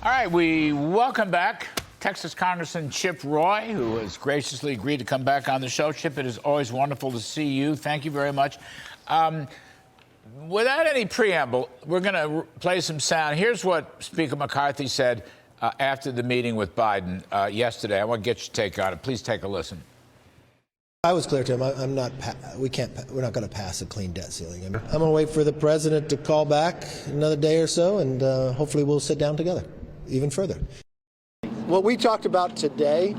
All right, we welcome back Texas Congressman Chip Roy, who has graciously agreed to come back on the show. Chip, it is always wonderful to see you. Thank you very much. Without any preamble, we're going to play some sound. Here's what Speaker McCarthy said after the meeting with Biden yesterday. I want to get your take on it. Please take a listen. I was clear to him. We're not going to pass a clean debt ceiling. I'm going to wait for the president to call back another day or so, and hopefully we'll sit down together even further. What we talked about today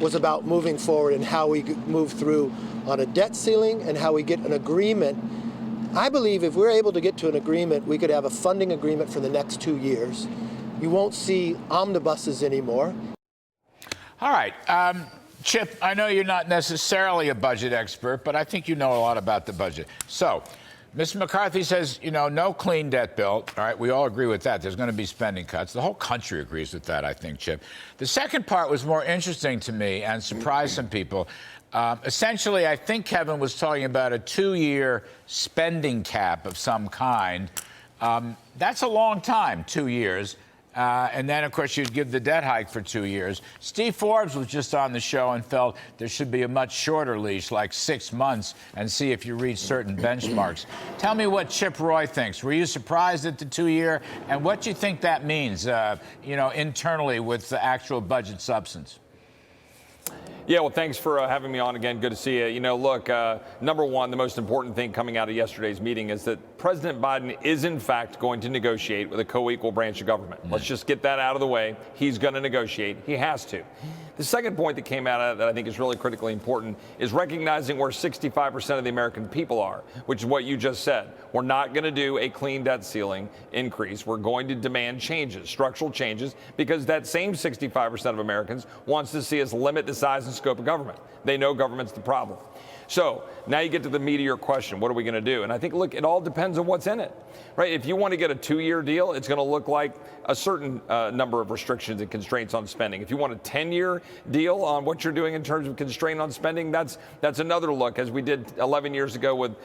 was about moving forward and how we move through on a debt ceiling and how we get an agreement. I believe if we're able to get to an agreement, we could have a funding agreement for the next 2 years. You won't see omnibuses anymore. All right. Chip, I know you're not necessarily a budget expert, but I think you know a lot about the budget. So, Mr. McCarthy says, no clean debt bill. All right, we all agree with that. There's going to be spending cuts. The whole country agrees with that, I think, Chip. The second part was more interesting to me and surprised some people. Essentially, I think Kevin was talking about a 2-year spending cap of some kind. That's a long time, 2 years. And then, of course, you'd give the debt hike for 2 years. Steve Forbes was just on the show and felt there should be a much shorter leash, like 6 months, and see if you reach certain benchmarks. Tell me what Chip Roy thinks. Were you surprised at the 2-year? And what do you think that means, internally with the actual budget substance? Yeah, well, thanks for having me on again. Good to see you. Look, number one, the most important thing coming out of yesterday's meeting is that President Biden is, in fact, going to negotiate with a co-equal branch of government. Let's just get that out of the way. He's going to negotiate. He has to. The second point that came out of that I think is really critically important is recognizing where 65% of the American people are, which is what you just said. We're not going to do a clean debt ceiling increase. We're going to demand changes, structural changes, because that same 65% of Americans wants to see us limit the size and scope of government. They know government's the problem. So now you get to the meat of your question. What are we going to do? And I think, look, it all depends on what's in it, right? If you want to get a 2-year deal, it's going to look like a certain number of restrictions and constraints on spending. If you want a 10-year deal on what you're doing in terms of constraint on spending, that's another look, as we did 11 years ago with,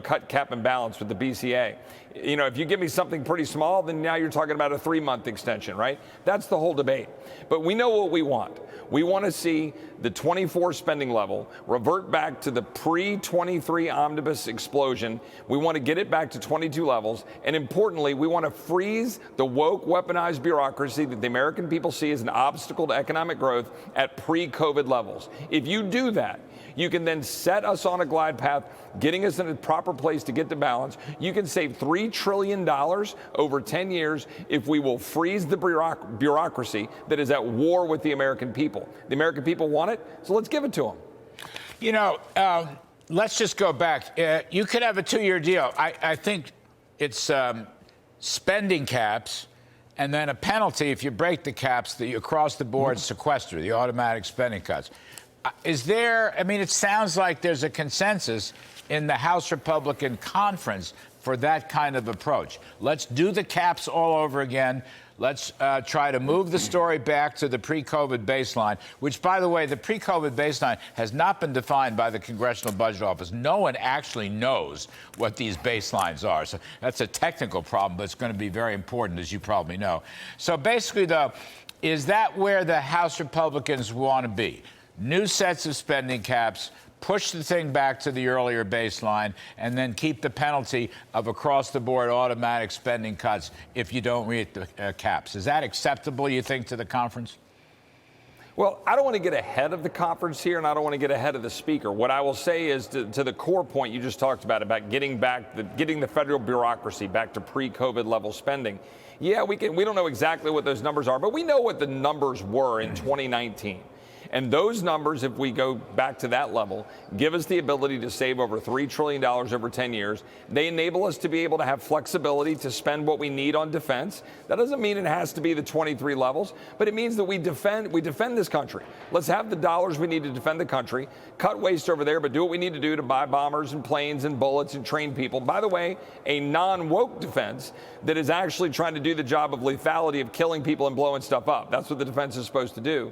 cut, cap, and balance with the BCA. If you give me something pretty small, then now you're talking about a 3-month extension, right? That's the whole debate. But we know what we want. We want to see the 24 spending level revert back to the pre-23 omnibus explosion. We want to get it back to 22 levels. And importantly, we want to freeze the woke, weaponized bureaucracy that the American people see as an obstacle to economic growth at pre-COVID levels. If you do that, you can then set us on a glide path, getting us in a proper place to get to balance. You can save $3 trillion over 10 years if we will freeze the bureaucracy that is at war with the American people. The American people want it, so let's give it to them. Let's just go back. You could have a 2-year deal. I think it's spending caps and then a penalty if you break the caps, the across-the-board sequester, the automatic spending cuts. It sounds like there's a consensus in the House Republican Conference for that kind of approach. Let's do the caps all over again. Let's try to move the story back to the pre-COVID baseline, which, by the way, the pre-COVID baseline has not been defined by the Congressional Budget Office. No one actually knows what these baselines are. So that's a technical problem, but it's going to be very important, as you probably know. So basically, though, is that where the House Republicans want to be? New sets of spending caps, push the thing back to the earlier baseline, and then keep the penalty of across-the-board automatic spending cuts if you don't reach the caps. Is that acceptable, you think, to the conference? Well, I don't want to get ahead of the conference here, and I don't want to get ahead of the speaker. What I will say is to the core point you just talked about getting the federal bureaucracy back to pre-COVID level spending. Yeah, we don't know exactly what those numbers are, but we know what the numbers were in 2019. And those numbers, if we go back to that level, give us the ability to save over $3 trillion over 10 years. They enable us to be able to have flexibility to spend what we need on defense. That doesn't mean it has to be the 23 levels, but it means that we defend this country. Let's have the dollars we need to defend the country, cut waste over there, but do what we need to do to buy bombers and planes and bullets and train people. By the way, a non-woke defense that is actually trying to do the job of lethality of killing people and blowing stuff up. That's what the defense is supposed to do.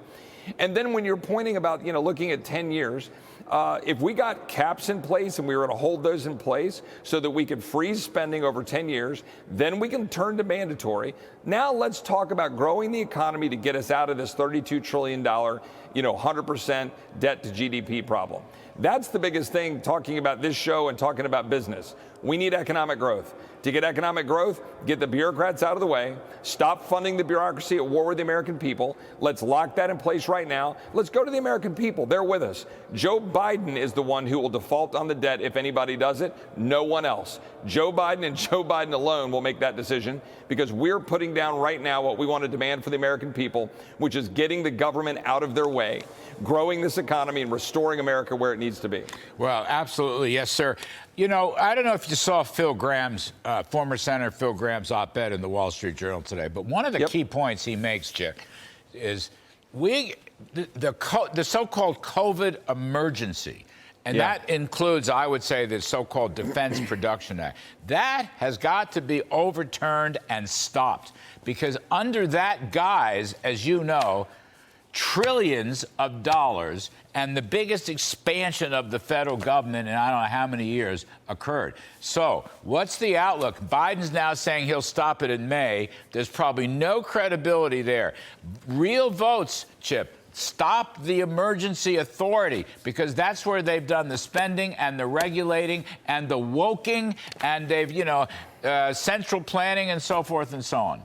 And then when you're pointing about, looking at 10 years, If we got caps in place and we were going to hold those in place so that we could freeze spending over 10 years, then we can turn to mandatory. Now let's talk about growing the economy to get us out of this $32 trillion, 100% debt to GDP problem. That's the biggest thing talking about this show and talking about business. We need economic growth. To get economic growth, get the bureaucrats out of the way, stop funding the bureaucracy at war with the American people. Let's lock that in place right now. Let's go to the American people. They're with us. Joe Biden is the one who will default on the debt if anybody does it, no one else. Joe Biden and Joe Biden alone will make that decision because we're putting down right now what we want to demand for the American people, which is getting the government out of their way, growing this economy and restoring America where it needs to be. Well, absolutely. Yes, sir. You know, I don't know if you saw Phil Gramm's, former Senator Phil Gramm's op-ed in the Wall Street Journal today, but one of the key points he makes, Chick, is the so-called COVID emergency, and that includes, I would say, the so-called Defense Production Act. That has got to be overturned and stopped, because under that guise, as you know, trillions of dollars and the biggest expansion of the federal government in I don't know how many years occurred. So what's the outlook? Biden's now saying he'll stop it in May. There's probably no credibility there. Real votes, Chip, stop the emergency authority, because that's where they've done the spending and the regulating and the woking, and they've, central planning and so forth and so on.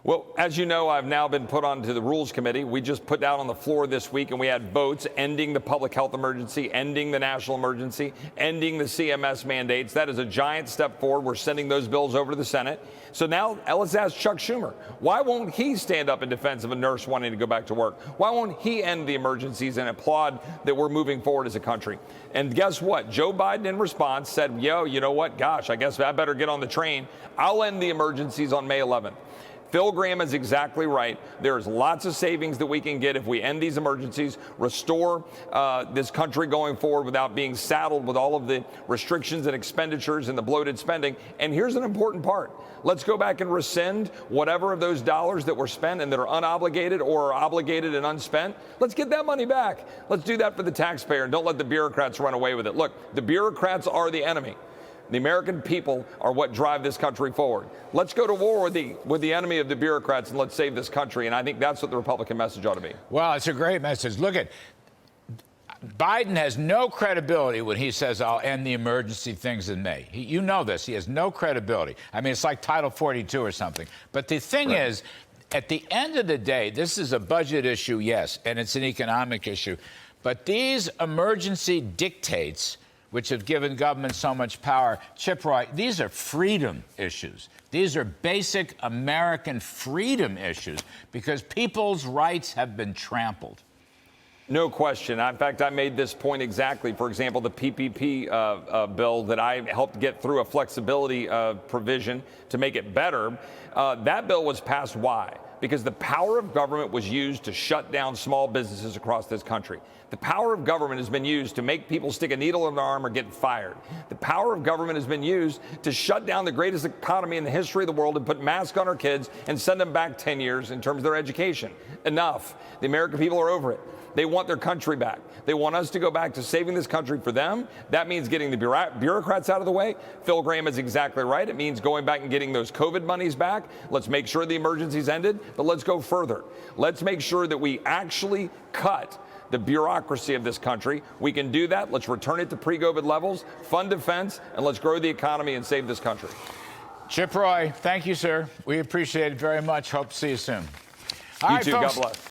Well, as you know, I've now been put onto the Rules Committee. We just put out on the floor this week, and we had votes ending the public health emergency, ending the national emergency, ending the CMS mandates. That is a giant step forward. We're sending those bills over to the Senate. So now let's ask Chuck Schumer. Why won't he stand up in defense of a nurse wanting to go back to work? Why won't he end the emergencies and applaud that we're moving forward as a country? And guess what? Joe Biden, in response, said, you know what? Gosh, I guess I better get on the train. I'll end the emergencies on May 11th. Phil Gramm is exactly right. There's lots of savings that we can get if we end these emergencies, restore this country going forward without being saddled with all of the restrictions and expenditures and the bloated spending. And here's an important part. Let's go back and rescind whatever of those dollars that were spent and that are unobligated or are obligated and unspent. Let's get that money back. Let's do that for the taxpayer, and don't let the bureaucrats run away with it. Look, the bureaucrats are the enemy. The American people are what drive this country forward. Let's go to war with the enemy of the bureaucrats, and let's save this country. And I think that's what the Republican message ought to be. Well, it's a great message. Look at Biden has no credibility when he says, I'll end the emergency things in May. You know this. He has no credibility. I mean, it's like Title 42 or something. But the thing is, at the end of the day, this is a budget issue, yes, and it's an economic issue. But these emergency dictates, which have given government so much power, Chip Roy, these are freedom issues. These are basic American freedom issues because people's rights have been trampled. No question. In fact, I made this point exactly. For example, the PPP bill that I helped get through a flexibility provision to make it better, that bill was passed. Why? Because the power of government was used to shut down small businesses across this country. The power of government has been used to make people stick a needle in their arm or get fired. The power of government has been used to shut down the greatest economy in the history of the world and put masks on our kids and send them back 10 years in terms of their education. Enough. The American people are over it. They want their country back. They want us to go back to saving this country for them. That means getting the bureaucrats out of the way. Phil Gramm is exactly right. It means going back and getting those COVID monies back. Let's make sure the emergency's ended, but let's go further. Let's make sure that we actually cut the bureaucracy of this country. We can do that. Let's return it to pre-COVID levels, fund defense, and let's grow the economy and save this country. Chip Roy, thank you, sir. We appreciate it very much. Hope to see you soon. All You right, too. folks. God bless.